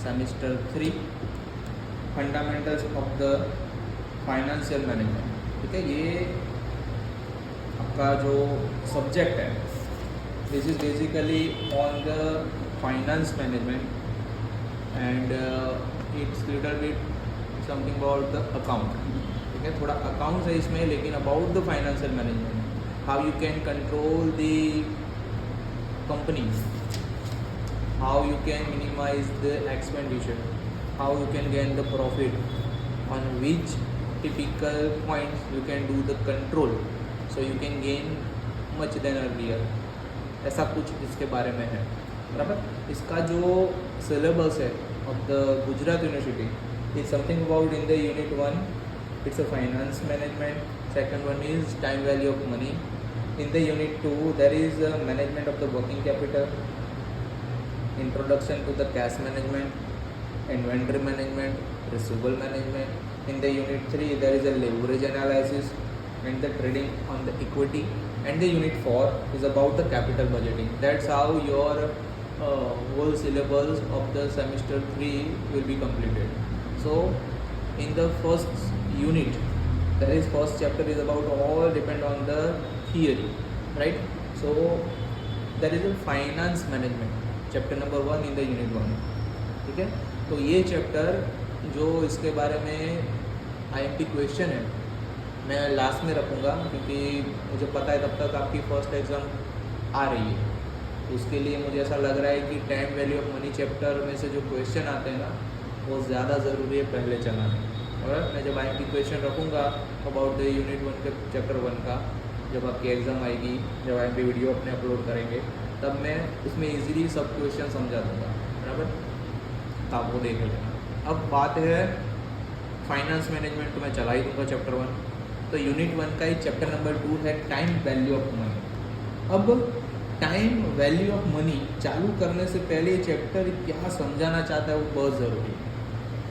Semester 3 fundamentals of the financial management. ठीक है, ये आपका जो सब्जेक्ट है this is basically on the finance management and it's little bit something about the account. ठीक है, थोड़ा अकाउंट है इसमें, लेकिन about the financial management, how you can control the companies, how you can minimize the expenditure, how you can gain the profit, on which typical points you can do the control so you can gain much than earlier। ऐसा कुछ इसके बारे में है, बराबर। इसका जो syllabus है of the Gujarat university is something about in the unit 1 it's a finance management, second one is time value of money, in the unit 2 there is management of the working capital, introduction to the cash management, inventory management, receivable management. In the unit 3 there is a leverage analysis and the trading on the equity, and the unit 4 is about the capital budgeting. That's how your whole syllabus of the semester 3 will be completed. So in the first unit, that is first chapter is about all depend on the theory, right? So there is a finance management chapter number 1 in the unit 1। ठीक है, तो ये chapter जो इसके बारे में IMP question है मैं लास्ट में रखूँगा, क्योंकि मुझे पता है तब तक आपकी फर्स्ट एग्ज़ाम आ रही है। उसके लिए मुझे ऐसा लग रहा है कि time value of money chapter में से जो क्वेश्चन आते हैं ना वो ज़्यादा ज़रूरी है पहले चलाने। और मैं जब आईएमपी क्वेश्चन रखूँगा अबाउट द यूनिट 1 के चैप्टर 1 का, जब आपकी एग्ज़ाम आएगी, जब आईएमपी वीडियो अपने अपलोड करेंगे, तब मैं उसमें इजीली सब क्वेश्चन समझा दूँगा, बराबर। तो आप वो देख लेना। अब बात है फाइनेंस मैनेजमेंट, तो मैं चला ही दूँगा चैप्टर 1। तो यूनिट 1 का ही चैप्टर नंबर 2 है टाइम वैल्यू ऑफ मनी। अब टाइम वैल्यू ऑफ मनी चालू करने से पहले ये चैप्टर क्या समझाना चाहता है वो बहुत ज़रूरी है,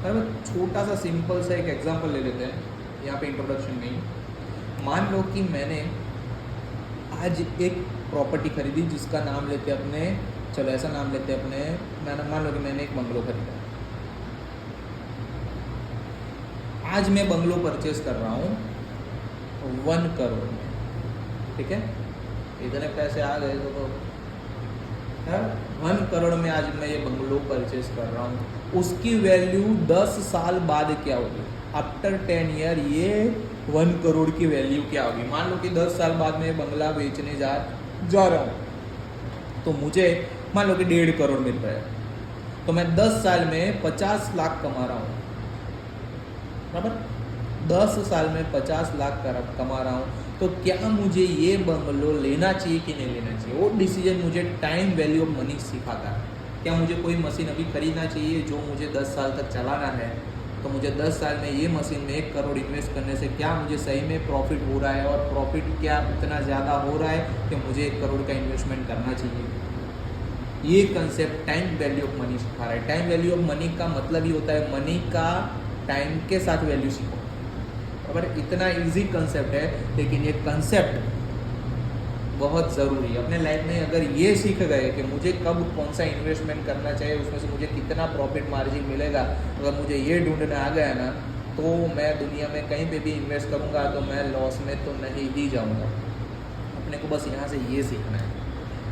बराबर। छोटा सा सिंपल सा एक एग्जाम्पल ले लेते हैं यहाँ पे इंट्रोडक्शन में ही। मान लो कि मैंने आज एक प्रॉपर्टी खरीदी जिसका नाम लेते हैं अपने, चलो ऐसा नाम लेते हैं अपने, मैंने मान लो कि मैंने एक बंगलो खरीदा। आज मैं बंगलो परचेज कर रहा हूँ 1 करोड़ में। ठीक है, इतने पैसे आ गए तो 1 करोड़ में आज मैं ये बंगलो परचेज कर रहा हूँ। उसकी वैल्यू 10 साल बाद क्या होगी? आफ्टर 10 ईयर ये 1 करोड़ की वैल्यू क्या होगी? मान लो कि 10 साल बाद में बंगला बेचने जा रहा हूँ, तो मुझे मान लो कि 1.5 करोड़ मिल रहा है, तो मैं 10 साल में 50 लाख कमा रहा हूँ, बराबर। 10 साल में 50 लाख कमा रहा हूँ, तो क्या मुझे ये बंगलो लेना चाहिए कि नहीं लेना चाहिए? वो डिसीजन मुझे टाइम वैल्यू ऑफ मनी सिखाता है। क्या मुझे कोई मशीन अभी खरीदना चाहिए जो मुझे 10 साल तक चलाना है, तो मुझे 10 साल में ये मशीन में 1 करोड़ इन्वेस्ट करने से क्या मुझे सही में प्रॉफिट हो रहा है, और प्रॉफिट क्या इतना ज़्यादा हो रहा है कि मुझे 1 करोड़ का इन्वेस्टमेंट करना चाहिए? ये concept time value of money सिखा रहा है। टाइम वैल्यू ऑफ मनी का मतलब ही होता है मनी का टाइम के साथ वैल्यू सीखो, और इतना इजी कंसेप्ट है, लेकिन ये कंसेप्ट बहुत ज़रूरी है अपने लाइफ में। अगर ये सीख गए कि मुझे कब कौन सा इन्वेस्टमेंट करना चाहिए, उसमें से मुझे कितना प्रॉफिट मार्जिन मिलेगा, अगर मुझे ये ढूंढना आ गया ना, तो मैं दुनिया में कहीं पे भी इन्वेस्ट करूँगा तो मैं लॉस में तो नहीं ही जाऊँगा। अपने को बस यहाँ से ये सीखना है।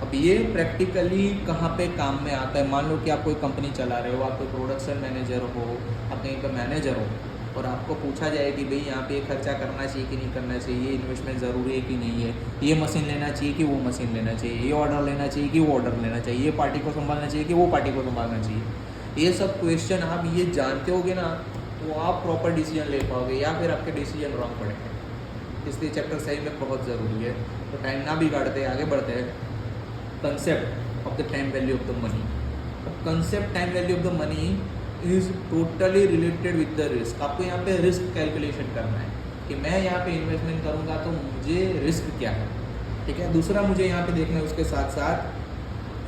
अब ये प्रैक्टिकली कहाँ पे काम में आता है? मान लो कि आप कोई कंपनी चला रहे हो, आप कोई प्रोडक्शन मैनेजर हो, आप कहीं पर मैनेजर हो, और आपको पूछा जाए कि भाई यहाँ पे खर्चा करना चाहिए कि नहीं करना चाहिए, इन्वेस्टमेंट ज़रूरी है कि नहीं है, ये मशीन लेना चाहिए कि वो मशीन लेना चाहिए, ये ऑर्डर लेना चाहिए कि वो ऑर्डर लेना चाहिए, ये पार्टी को संभालना चाहिए कि वो पार्टी को संभालना चाहिए, ये सब क्वेश्चन आप ये जानते होगे ना, तो आप प्रॉपर डिसीजन ले पाओगे, या फिर आपके डिसीजन रॉन्ग पड़ेंगे। इसलिए चैप्टर सही में बहुत ज़रूरी है। तो टाइम ना बिगाड़ते आगे बढ़ते हैं। Concept of the time value of the money. Concept time value of the money is totally related with the risk. आपको यहाँ पे रिस्क कैलकुलेशन करना है कि मैं यहाँ पे इन्वेस्टमेंट करूँगा तो मुझे रिस्क क्या है। ठीक है, दूसरा मुझे यहाँ पे देखना है उसके साथ साथ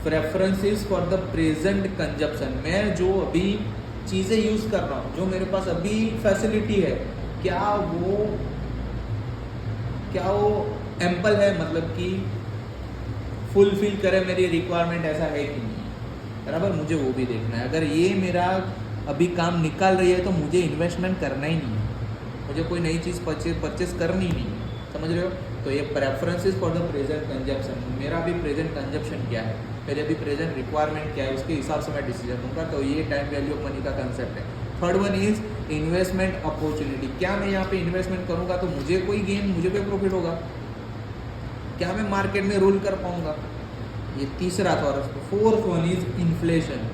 preferences for the present consumption. मैं जो अभी चीज़ें यूज़ कर रहा हूँ, जो मेरे पास अभी फैसिलिटी है, क्या वो एम्पल है, मतलब कि फुलफिल करे मेरी रिक्वायरमेंट, ऐसा है कि नहीं। बराबर, मुझे वो भी देखना है। अगर ये मेरा अभी काम निकाल रही है तो मुझे इन्वेस्टमेंट करना ही नहीं है, मुझे कोई नई चीज़ परचेज करनी ही नहीं है, समझ रहे हो। तो ये preferences for the present consumption, मेरा अभी प्रेजेंट कंजप्शन क्या है, मेरे अभी प्रेजेंट रिक्वायरमेंट क्या है, उसके हिसाब से मैं डिसीजन लूँगा। तो ये टाइम वैल्यू ऑफ मनी का कंसेप्ट है। Third one is investment opportunity, क्या मैं यहाँ पे इन्वेस्टमेंट करूँगा तो मुझे कोई गेन, मुझे कोई प्रॉफिट होगा, क्या मैं मार्केट में रूल कर पाऊँगा, ये तीसरा था। और fourth one is inflation,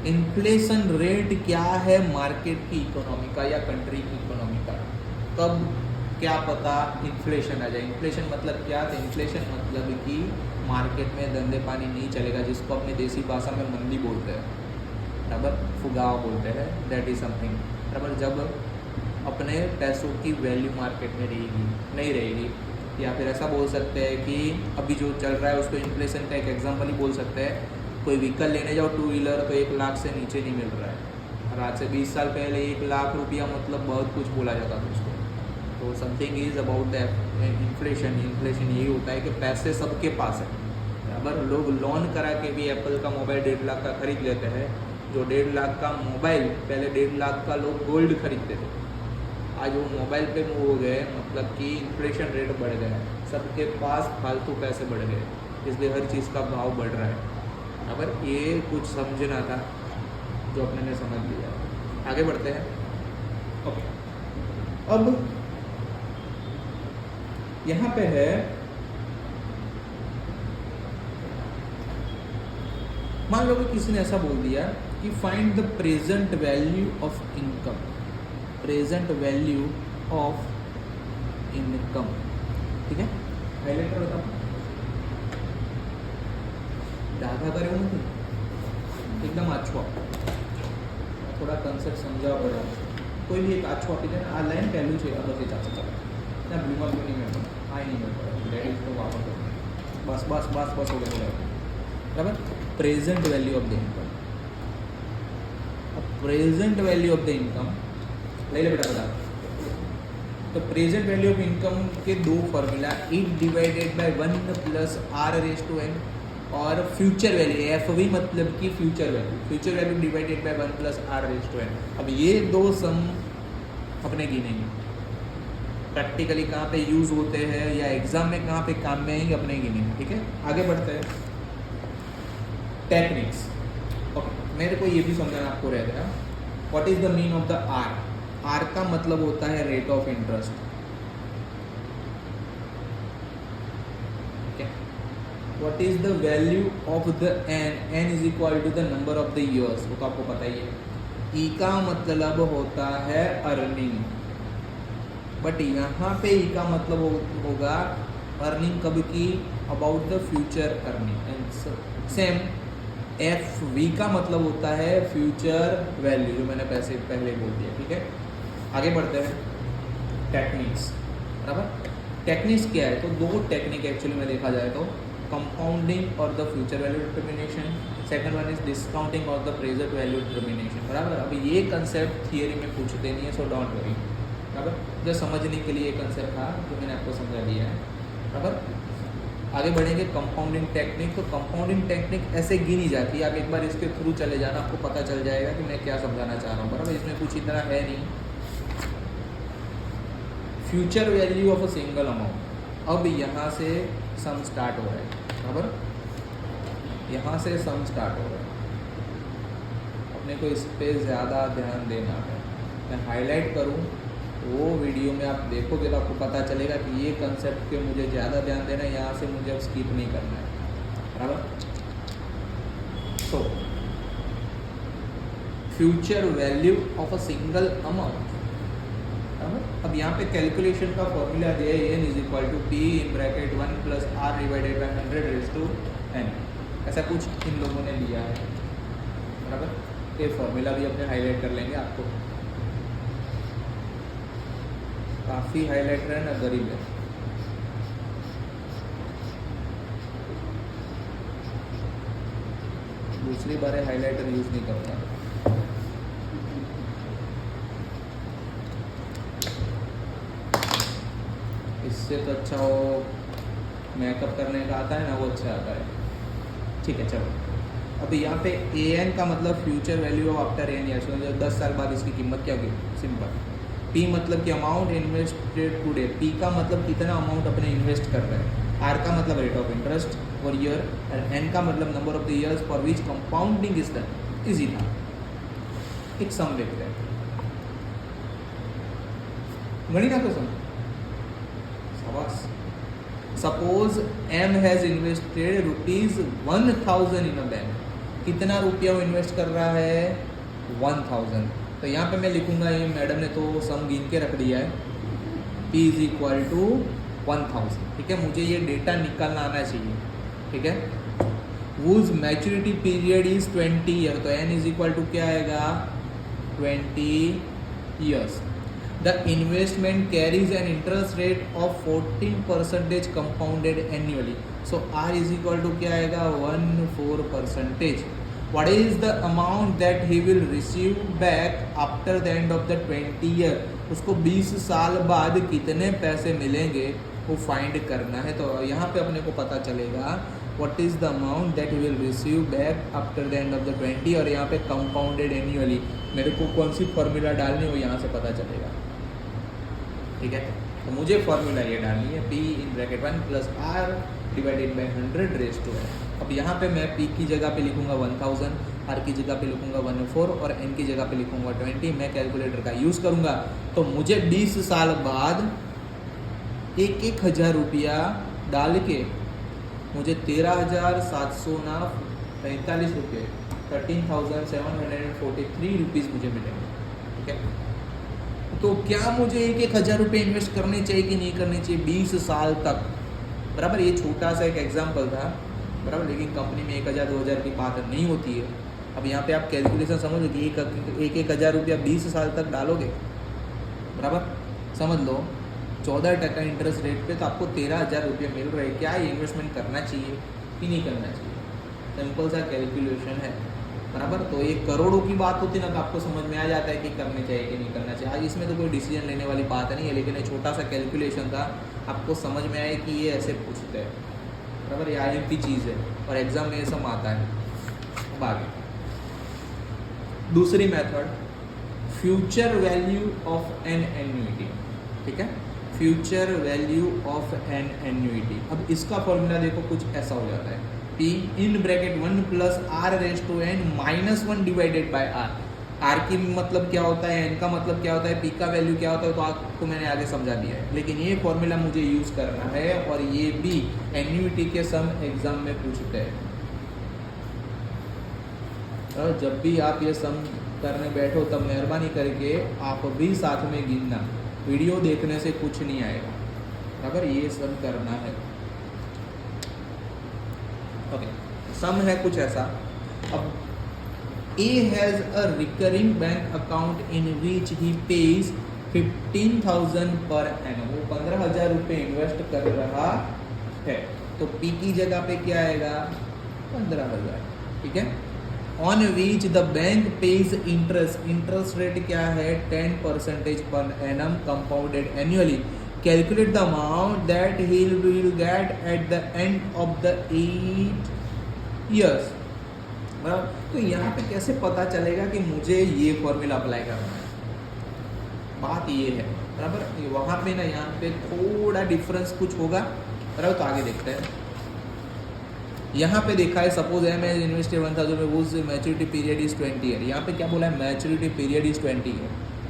inflation rate क्या है मार्केट की इकोनॉमी का या कंट्री की इकोनॉमी का, कब क्या पता इन्फ्लेशन आ जाए। इन्फ्लेशन मतलब क्या, तो इन्फ्लेशन मतलब कि मार्केट में धंधे पानी नहीं चलेगा, जिसको अपने देसी भाषा में मंदी बोलते हैं, बराबर, फुगाव बोलते हैं, दैट इज समथिंग, बराबर। जब अपने पैसों की वैल्यू मार्केट में रहेगी, नहीं रहेगी, या फिर ऐसा बोल सकते हैं कि अभी जो चल रहा है उसको इन्फ्लेशन का एक एग्जाम्पल ही बोल सकते हैं। कोई व्हीकल लेने जाओ टू व्हीलर तो 1 लाख से नीचे नहीं मिल रहा है, और आज से 20 साल पहले 1 लाख रुपया मतलब बहुत कुछ बोला जाता था उसको। तो something is about the inflation. Inflation यही होता है कि पैसे सबके पास है, बराबर। लोग लोन करा के भी एप्पल का मोबाइल 1.5 लाख का खरीद लेते हैं, जो 1.5 लाख का मोबाइल पहले 1.5 लाख का लोग गोल्ड खरीदते थे, आज वो मोबाइल पे मूव हो गए, मतलब कि इन्फ्लेशन रेट बढ़ गया है, सबके पास फालतू पैसे बढ़ गए, इसलिए हर चीज़ का भाव बढ़ रहा है। अगर ये कुछ समझना था जो अपने ने समझ लिया, आगे बढ़ते हैं। ओके, अब यहाँ पे है, मान लो कि किसी ने ऐसा बोल दिया कि find the present value of income, present value of income, ठीक है। हाईलाइटर बताओ, ज़्यादा करे नहीं, एकदम अच्छो, थोड़ा कंसेप्ट समझा पड़ा, कोई भी एक अच्छो आपी देना, आ लाइन पहलू है बस ये चाचा चला ना, ब्लू में नहीं मिलता, हाँ नहीं मिलता, डेट इसको वापस बस बस बस बस हो गया, बराबर। Present value of the income, अब present value of the income ले ले बेटा बता। तो प्रेजेंट वैल्यू ऑफ इनकम के 2 formula, it divided by 1 plus R raise to N, और फ्यूचर वैल्यू एफ वी मतलब कि future value divided by 1 plus R raise to N. अब ये 2 सम अपने गिनेंगे, प्रैक्टिकली कहाँ पे यूज़ होते हैं या एग्जाम में कहाँ पे काम में आएंगे अपने गिनेंगे, ठीक है। आगे बढ़ते हैं, टेक्निक्स। ओके, मेरे को ये भी समझाना आपको रह गया, what is the mean of the R. R का मतलब होता है rate of interest, what is the value of the N, N is equal to the number of the years, वो तो आपको पता ही है। ई का मतलब होता है अर्निंग, बट यहाँ पे ई का मतलब होगा अर्निंग कब की, about the future earning. Same F V का मतलब होता है फ्यूचर वैल्यू, जो मैंने पहले बोल दिया, ठीक है। आगे बढ़ते हैं, टेक्निक्स, बराबर। टेक्निक्स क्या है, तो 2 टेक्निक एक्चुअली में देखा जाए तो, कंपाउंडिंग और the future value determination, second one is discounting और द प्रेजेंट वैल्यू डिटर्मिनेशन, बराबर। अभी ये कंसेप्ट थियरी में पूछते नहीं है, सो डोंट वरी, बराबर। जो समझने के लिए कंसेप्ट था जो मैंने आपको समझा दिया है, बराबर। आगे बढ़ेंगे, कंपाउंडिंग टेक्निक। तो कंपाउंडिंग टेक्निक ऐसे गिनी जाती है, आप एक बार इसके थ्रू चले जाना, आपको पता चल जाएगा कि मैं क्या समझाना चाह रहा हूँ, बराबर। इसमें कुछ इतना है नहीं। Future value of a single amount, अब यहाँ से सम स्टार्ट हो रहा है, बराबर, यहाँ से सम स्टार्ट हो रहा है, अपने को इस पर ज़्यादा ध्यान देना है। मैं हाईलाइट करूँ वो वीडियो में आप देखोगे तो आपको पता चलेगा कि ये कंसेप्ट पे मुझे ज़्यादा ध्यान देना है, यहाँ से मुझे अब स्किप नहीं करना है, बराबर। So future value of a single amount, बराबर। अब यहाँ पे कैलकुलेशन का फॉर्मूला दिया है, N is equal to P in bracket 1 plus R divided by 100 raise to N, ऐसा कुछ इन लोगों ने लिया है, बराबर। ये फॉर्मूला भी अपने हाईलाइट कर लेंगे, आपको काफ़ी हाईलाइटर है ना, गरीब है। दूसरी बार हाईलाइटर यूज़ नहीं करता, इससे तो अच्छा वो मेकअप करने का आता है ना, वो अच्छा आता है, ठीक है। चलो अब यहाँ पे ए एन का मतलब future value of after N years, 10 साल बाद इसकी कीमत क्या होगी, सिंपल। पी मतलब कि अमाउंट इन्वेस्टेड टुडे, पी का मतलब कितना अमाउंट अपने इन्वेस्ट कर रहे हैं, आर का मतलब रेट ऑफ इंटरेस्ट और ईयर, और एन का मतलब number of the years for which compounding is done. Easy था। एक सम देखते हैं, गणी ना तो sum. Suppose M has invested ₹1000 in a bank, कितना रुपया वो इन्वेस्ट कर रहा है, 1000। तो यहाँ पे मैं लिखूंगा, ये मैडम ने तो सम गिन के रख दिया है, P इज इक्वल टू 1000, ठीक है। मुझे ये डेटा निकालना आना चाहिए, ठीक है। Whose maturity period is 20 year, तो N इज इक्वल टू क्या आएगा, 20 years. The investment carries an interest rate of 14% compounded annually. So R is equal to क्या आएगा, 14%. What is the amount that he will receive back after the end of the 20 year? उसको 20 साल बाद कितने पैसे मिलेंगे वो फाइंड करना है। तो यहाँ पे अपने को पता चलेगा what is the amount that he will receive back after the end of the 20, और यहाँ पे compounded annually मेरे को कौन सी फॉर्मूला डालनी है वो यहाँ से पता चलेगा, ठीक है। तो मुझे फॉर्मूला ये डालनी है, P in bracket 1 plus R divided by 100 raise to n। अब यहाँ पे मैं P की जगह पे लिखूंगा 1000, R की जगह पे लिखूंगा 14 और N की जगह पे लिखूंगा 20। मैं कैलकुलेटर का यूज़ करूँगा, तो मुझे 20 साल बाद 1,000 रुपया डाल के मुझे 13,745 रुपये, 13,743 रुपीज़ मुझे मिलेंगे, ठीक है। तो क्या मुझे 1,000 रुपये इन्वेस्ट करने चाहिए कि नहीं करने चाहिए 20 साल तक, बराबर। ये छोटा सा एक एग्जांपल था, बराबर, लेकिन कंपनी में 1,000-2,000 की बात नहीं होती है। अब यहाँ पे आप कैलकुलेशन समझो कि 1,000 रुपया 20 साल तक डालोगे, बराबर, समझ लो 14% इंटरेस्ट रेट पे, तो आपको 13,000 रुपये मिल रहे हैं। क्या ये इन्वेस्टमेंट करना चाहिए कि नहीं करना चाहिए, सिंपल सा कैलकुलेशन है, बराबर। तो ये करोड़ों की बात होती ना, तो आपको समझ में आ जाता है कि करने चाहिए कि नहीं करना चाहिए। आज इसमें तो कोई डिसीजन लेने वाली बात नहीं है, लेकिन ये छोटा सा कैलकुलेशन था, आपको समझ में आए कि ये ऐसे पूछते हैं, बराबर। ये IMP चीज़ है और एग्जाम में ये सब आता है। अब आगे दूसरी method, future value of an annuity, ठीक है, future value of an annuity. अब इसका फॉर्मूला देखो कुछ ऐसा हो जाता है, P in bracket 1 plus R raise to n minus 1 divided by R। R की मतलब क्या होता है, N का मतलब क्या होता है, P का वैल्यू क्या होता है, तो आपको मैंने आगे समझा दिया है। लेकिन ये फॉर्मूला मुझे यूज़ करना है, और ये भी एन्युइटी के सम एग्जाम में पूछते हैं। तो जब भी आप ये सम करने बैठो तब मेहरबानी करके आप भी साथ में गिनना, वीडियो देखने से कुछ नहीं आएगा, अगर ये सम करना है। ओके, सम है कुछ ऐसा। अब A has a recurring bank account in which he pays 15,000 per annum, वो 15,000 रुपये इन्वेस्ट कर रहा है, तो P की जगह पे क्या आएगा, 15,000, ठीक है। On which the bank page interest, interest rate क्या है, 10% per annum compounded annually. Calculate the amount that he will get at the end of the 8 years. तो यहाँ पे कैसे पता चलेगा कि मुझे ये फॉर्मूला अप्लाई करना है, बात ये है, बराबर। वहाँ पे ना यहाँ पे थोड़ा डिफरेंस कुछ होगा, बराबर। तो आगे देखते हैं। यहाँ पे देखा है, सपोज एम एज इन्वेस्टेड 1,000 में, वो मैच्योरिटी पीरियड इज 20 ईयर। यहाँ पे क्या बोला है, मैच्योरिटी पीरियड इज 20 ईयर,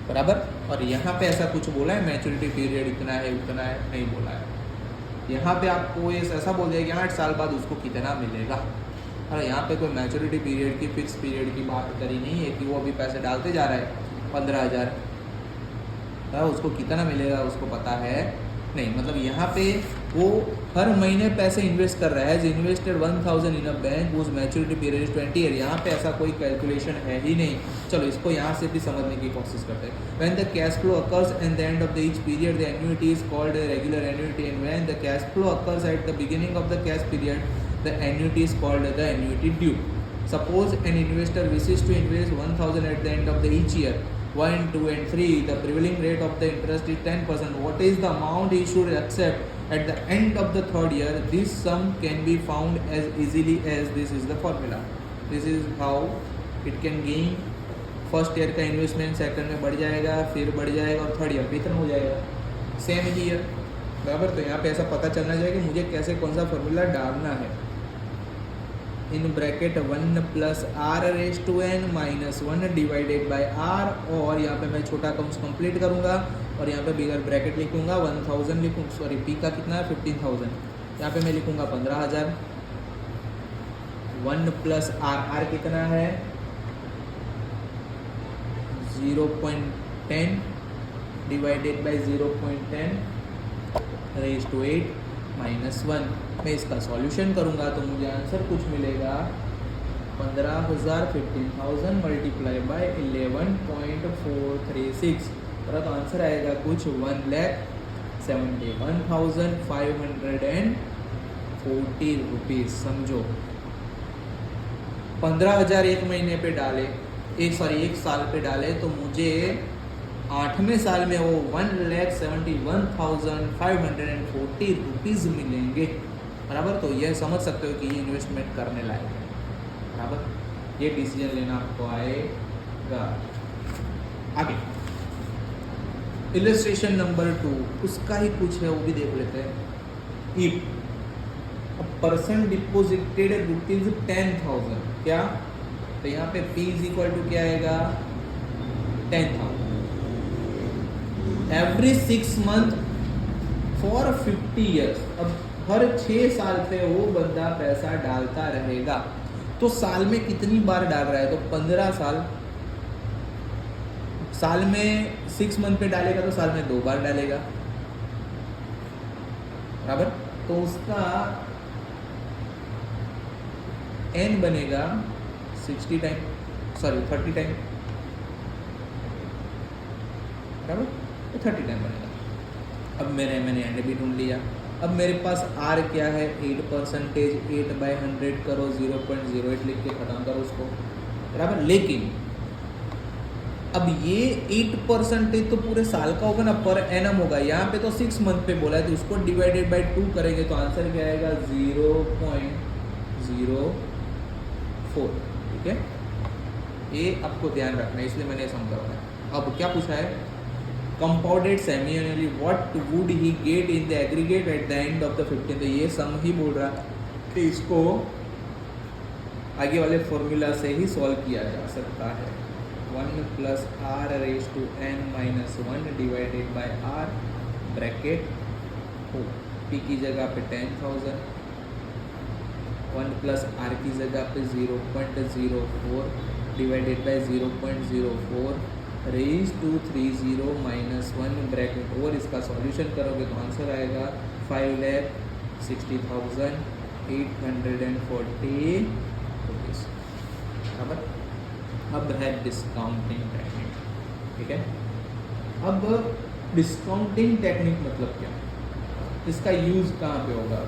बराबर। और यहाँ पे ऐसा कुछ बोला है, मैच्योरिटी पीरियड इतना है उतना है, नहीं बोला है। यहाँ पे आपको ये ऐसा बोल दिया कि 8 साल बाद उसको कितना मिलेगा, और यहाँ पे कोई मैच्योरिटी पीरियड की, फिक्स पीरियड की बात करी नहीं है कि वो अभी पैसे डालते जा रहा है 15,000, उसको कितना मिलेगा उसको पता है नहीं। मतलब यहाँ पे वो हर महीने पैसे इन्वेस्ट कर रहा है, इन्वेस्टेड 1,000 इन अ बैंक, उस मैच्योरिटी पीरियड इज 20 ईयर। यहाँ पे ऐसा कोई कैलकुलेशन है ही नहीं। चलो इसको यहाँ से भी समझने की कोशिश करते हैं। When the cash flow occurs at the end of the each period, the annuity is called a regular annuity, and when the cash flow occurs at the beginning of the cash period, the annuity is called the annuity due. Suppose an investor wishes to invest 1,000 at the end of the each year, 1, 2 and 3, the prevailing rate of the interest is 10%. What is the amount he should accept at the end of the third year? This sum can be found as easily as this is the formula. This is how it can gain. First year का investment second में बढ़ जाएगा, फिर बढ़ जाएगा और third year पे इतना हो जाएगा सेम ईयर, बराबर। तो यहाँ पे ऐसा पता चलना चाहिए कि मुझे कैसे कौन सा फॉर्मूला डालना है। In bracket 1 plus R raise to N minus 1 divided by R, और यहाँ पे मैं छोटा कॉम्स कंप्लीट करूँगा और यहाँ पे बिगर ब्रैकेट लिखूँगा 1000 लिखूँ, सॉरी पी का कितना है 15000, यहाँ पे मैं लिखूँगा 15000। 1 प्लस आर, आर कितना है 0.10 divided by 0.10 raise to 8 minus 1। मैं इसका सॉल्यूशन करूंगा तो मुझे आंसर कुछ मिलेगा 15,000 15,000 मल्टीप्लाई बाय 11.436, तो आंसर आएगा कुछ 1,71,540 रुपीज़। समझो 15,000 एक महीने पे डाले, एक साल पे डाले तो मुझे 8वें साल में वो 1,71,540 रुपीज़ मिलेंगे, बराबर। तो यह समझ सकते हो कि ये इन्वेस्टमेंट करने लायक है, बराबर। ये डिसीजन लेना आपको आएगा। आगे इलस्ट्रेशन नंबर 2, उसका ही कुछ है, वो भी देख लेते हैं। इफ अ पर्सन डिपोजिटेड ₹10,000, क्या, तो यहाँ पे P इज इक्वल टू क्या आएगा 10,000 एवरी 6 मंथ फॉर 50 ईयर्स। अब हर 6 साल पे वो बंदा पैसा डालता रहेगा, तो साल में कितनी बार डाल रहा है, तो 15 साल में 6 मंथ पे डालेगा तो साल में 2 बार डालेगा, बराबर। तो उसका n बनेगा 30 टाइम, बराबर, तो 30 टाइम बनेगा। अब मैंने एंड भी ढूंढ लिया। अब मेरे पास r क्या है 8%, 8/100 करो 0.08 लिख के खत्म करो उसको, बराबर। लेकिन अब ये 8% तो पूरे साल का होगा ना, पर एनम होगा। यहाँ पे तो 6 मंथ पे बोला है, तो उसको डिवाइडेड बाय 2 करेंगे तो आंसर क्या आएगा 0.04, ठीक है। ये आपको ध्यान रखना है, इसलिए मैंने समझाया। अब क्या पूछा है, compounded semi annually what would he get in the aggregate at the end of the 15। तो ये सम ही बोल रहा कि इसको आगे वाले फॉर्मूला से ही सॉल्व किया जा सकता है। 1 plus R raise to n minus 1 divided by R bracket P की जगह पे 10,000, 1 प्लस आर की जगह पे 0.04 divided by 0.04 raise to 30 minus 1 bracket, और इसका सॉल्यूशन करोगे तो आंसर आएगा 5,60,840 रुपीज़, बराबर। अब है डिस्काउंटिंग टेक्निक, ठीक है। अब डिस्काउंटिंग टेक्निक मतलब क्या, इसका यूज़ कहाँ पे होगा।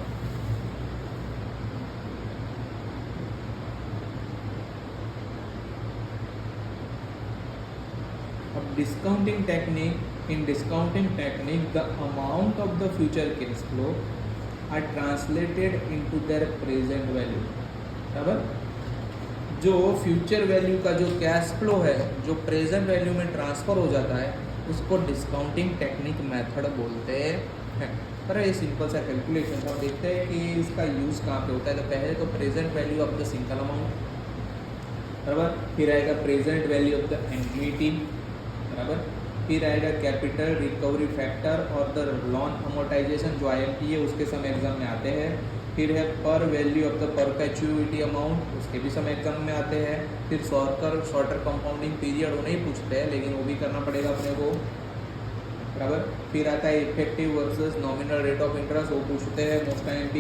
Discounting technique, in discounting technique the amount of the future cash flow are translated into their present value, बराबर। जो फ्यूचर वैल्यू का जो कैश फ्लो है जो प्रेजेंट वैल्यू में ट्रांसफ़र हो जाता है उसको डिस्काउंटिंग टेक्निक मेथड बोलते हैं। पर ये सिंपल सा कैलकुलेशन हम देखते हैं कि इसका यूज़ कहाँ पे होता है। तो पहले तो present value of the single amount, बराबर, फिर आएगा present value of the annuity, बराबर, फिर आएगा कैपिटल रिकवरी फैक्टर और द लोन अमोर्टाइजेशन जो IMP है उसके समय एग्जाम में आते हैं। फिर है पर value of the perpetuity amount, उसके भी समय एग्जाम में आते हैं। फिर शॉर्टर कंपाउंडिंग पीरियड वो नहीं पूछते हैं लेकिन वो भी करना पड़ेगा अपने को, बराबर। फिर आता है effective versus nominal rate of interest, वो पूछते हैं मोस्ट IMP,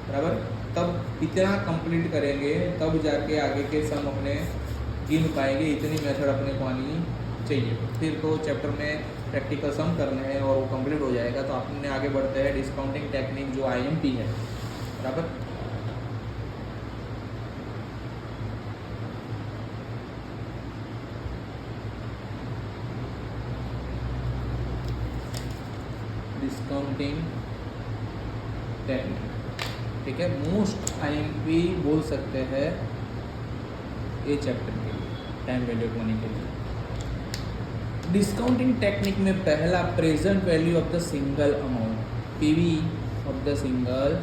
बराबर। तब इतना कंप्लीट करेंगे तब जाके आगे के सम अपने गिन पाएंगे, इतनी मेथड अपने को आनी चाहिए। फिर तो चैप्टर में प्रैक्टिकल सम करने हैं और वो कंप्लीट हो जाएगा तो अपने आगे बढ़ते हैं डिस्काउंटिंग टेक्निक जो IMP है, बराबर। डिस्काउंटिंग टेक्निक, ठीक है। मोस्ट IMP बोल सकते हैं ये चैप्टर के लिए, टाइम वैल्यू ऑफ मनी के लिए। डिस्काउंटिंग टेक्निक में पहला present value of the single amount, PV of the single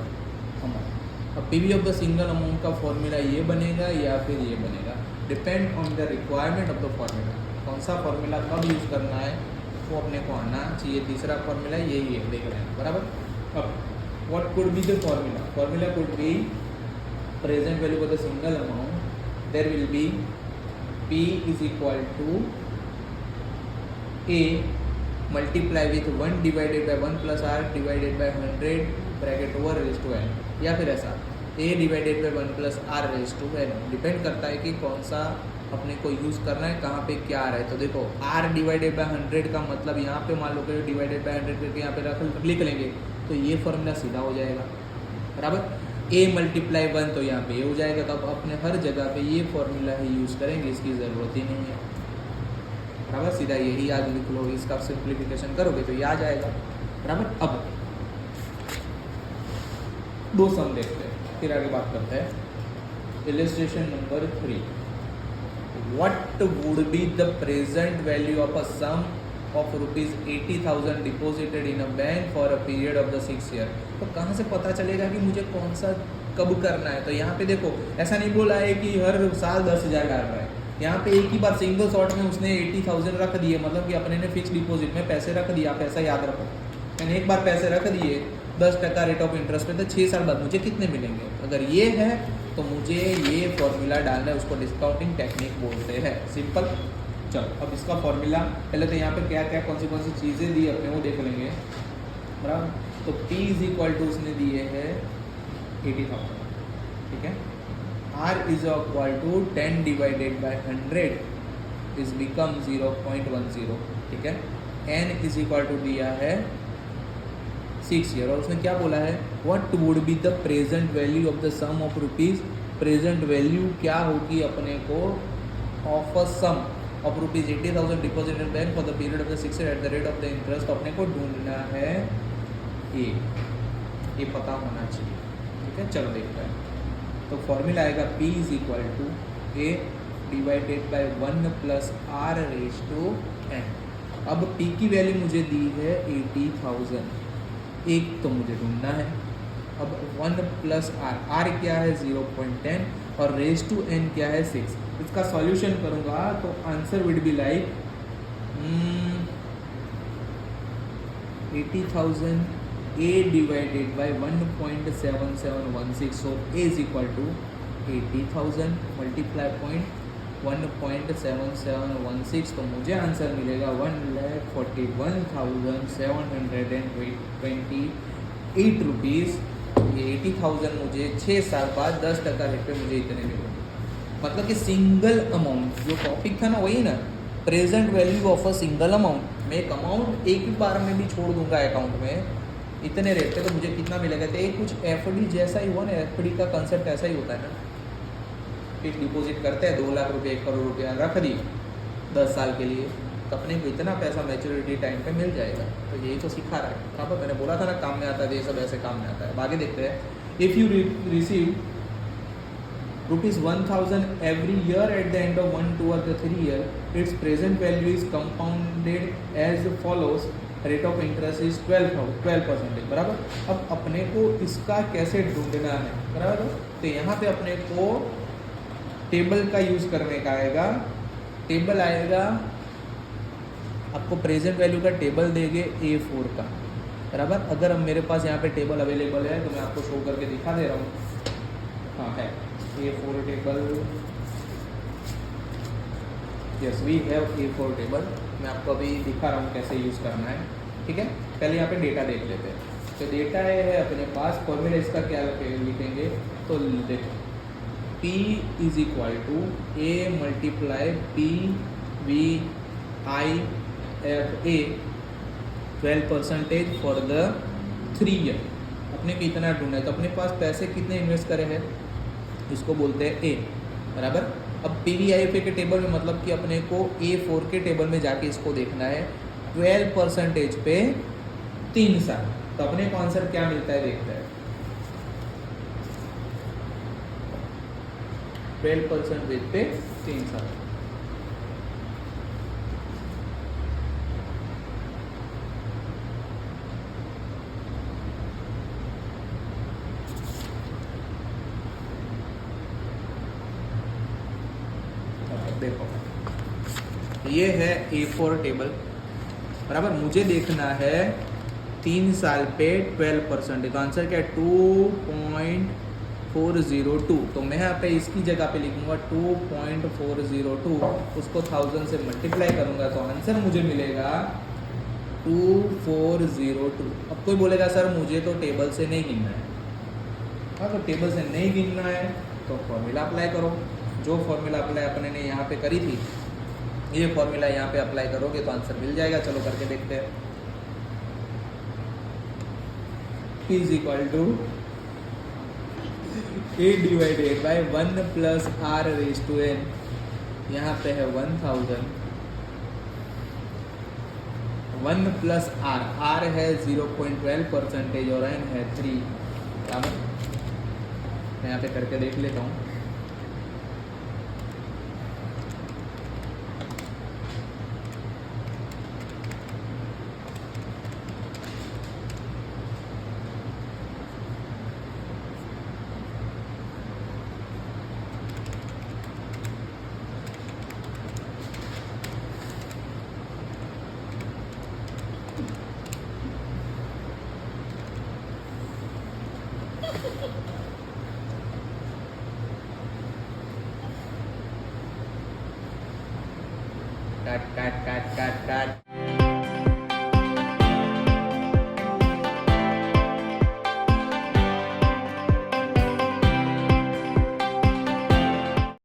amount. अब PV of the single amount का फॉर्मूला ये बनेगा या फिर ये बनेगा, depend on the requirement of the formula. कौन सा फॉर्मूला कब यूज़ करना है वो अपने को आना चाहिए। तीसरा फॉर्मूला यही है, देख लेना बराबर। अब what could be the formula, formula could be present value of the single amount, there will be P is equal to A multiply with 1 divided by 1 plus R divided by 100 bracket over raise to N, या फिर ऐसा A divided by 1 plus R raise to N. Depend करता है कि कौन सा अपने को यूज़ करना है, कहाँ पे क्या आ रहा है। तो देखो R डिवाइडेड बाई 100 का मतलब यहाँ पे मान लो कि डिवाइडेड बाई 100 करके यहाँ पे लिख लेंगे तो ये फॉर्मूला सीधा हो जाएगा बराबर। A मल्टीप्लाई 1 तो यहाँ पे ये हो जाएगा, तो अब अपने हर जगह पे ये फॉर्मूला ही यूज़ करेंगे, इसकी ज़रूरत ही नहीं है बराबर। सीधा यही याद लिख लो, इसका सिंप्लीफिकेशन करोगे तो ये आ जाएगा बराबर। अब दो सम देखते हैं फिर आगे बात करते हैं। Illustration number 3, what would be the present value of a sum of ₹80,000 deposited in a bank for a period of the 6 year. तो कहाँ से पता चलेगा कि मुझे कौन सा कब करना है। तो यहाँ पे देखो ऐसा नहीं बोला है कि हर साल 10,000 डाल रहा है, यहाँ पे एक ही बार सिंगल शॉट में उसने 80,000 रख दिए, मतलब कि अपने ने फिक्स डिपॉजिट में पैसे रख दिया। आप ऐसा याद रखो, मैंने एक बार पैसे रख दिए 10% रेट ऑफ इंटरेस्ट पे, तो 6 साल बाद मुझे कितने मिलेंगे। अगर ये है तो मुझे ये फॉर्मूला डालना है, उसको डिस्काउंटिंग टेक्निक बोलते हैं। सिंपल। चलो अब इसका फॉर्मूला पहले तो यहाँ पे क्या क्या कौन सी चीज़ें दी अपने वो देख लेंगे बराबर। तो P इज इक्वल टू उसने दिए है 80,000, ठीक है। R is equal to 10 divided by 100 is become 0.10, ठीक है। N is equal to दिया है 6 ईयर, और उसने क्या बोला है what would be the present value of the sum of rupees। Present value क्या होगी अपने को of a sum of ₹80,000 deposited bank for the period of the 6 year at the rate of the interest. अपने को ढूंढना है ये पता होना चाहिए, ठीक है। चलो देखते हैं। तो फॉर्मूला आएगा P is equal to A divided by 1 plus R raise to N. अब P की वैल्यू मुझे दी है 80,000, एक तो मुझे ढूंढना है। अब 1 प्लस आर क्या है 0.10 और रेज टू एन क्या है 6। इसका सॉल्यूशन करूँगा तो answer would be like 80,000 A divided by 1.7716। So A is equal to 80,000 multiply 1.7716, तो मुझे आंसर मिलेगा 1,41,728 रुपीज़। ये 80,000 मुझे 6 साल बाद 10% रेट पे मुझे इतने मिलेंगे। मतलब कि सिंगल अमाउंट जो टॉपिक था ना वही ना, present value of a single amount. मैं एक अमाउंट एक ही बार में भी छोड़ दूंगा अकाउंट में इतने रेट पे, तो मुझे कितना मिलेगा। तो एक कुछ एफडी जैसा ही हुआ ना, एफडी का कंसेप्ट ऐसा ही होता है ना। फिक्स डिपॉजिट करते हैं 2 लाख रुपये 1 करोड़ रुपया रख दी 10 साल के लिए, तो अपने को इतना पैसा मैच्योरिटी टाइम पे मिल जाएगा। तो यही तो सिखा रहा है। कहाँ पर मैंने बोला था ना काम में आता है, ये सब ऐसे काम में आता है। आगे देखते हैं। If you receive ₹1,000 every year at the end of 1, 2 or 3 year, its present value is compounded as follows। Rate of interest is 12% बराबर। अब अपने को इसका कैसे ढूंढना है बराबर। तो यहाँ पे अपने को टेबल का यूज़ करने का आएगा। टेबल आएगा आपको प्रेजेंट वैल्यू का टेबल देंगे A4 का बराबर। अगर अब मेरे पास यहाँ पे टेबल अवेलेबल है तो मैं आपको शो करके दिखा दे रहा हूँ। हाँ है A4 table, yes we have A4 table. मैं आपको अभी दिखा रहा हूँ कैसे यूज़ करना है, ठीक है। पहले यहाँ पे डेटा देख लेते हैं। तो डेटा है अपने पास, फॉर्मूला इसका क्या लिखेंगे तो देखो P is equal to A multiply PVIFA 12% for the 3 year. अपने को इतना ढूंढना है, तो अपने पास पैसे कितने इन्वेस्ट करे हैं इसको बोलते हैं A बराबर। अब PVIFA के टेबल में मतलब कि अपने को A4 के टेबल में जाके इसको देखना है 12% पे 3 साल। तो अपने को आंसर क्या मिलता है देखते हैं। 12% पे 3 साल। देखो ये है A4 टेबल, बराबर। मुझे देखना है 3 साल पे 12%, तो आंसर क्या है 2.402। तो मैं यहाँ पे इसकी जगह पे लिखूंगा 2.402, उसको 1000 से मल्टीप्लाई करूंगा तो आंसर मुझे मिलेगा 2402। अब कोई बोलेगा सर मुझे तो टेबल से नहीं गिनना है। हाँ, तो टेबल से नहीं गिनना है तो फॉर्मूला अप्लाई करो। जो फॉर्मूला अप्लाई अपने ने यहाँ पे करी थी, ये फॉर्मूला यहाँ पे अप्लाई करोगे तो आंसर मिल जाएगा। चलो करके देखते हैं। P is equal to A divided by 1 plus R raise to N। यहाँ पे है 1000, 1 प्लस R है 0.12% और N है 3। बराबर, मैं यहाँ पे करके देख लेता हूँ। काट काट काट काट काट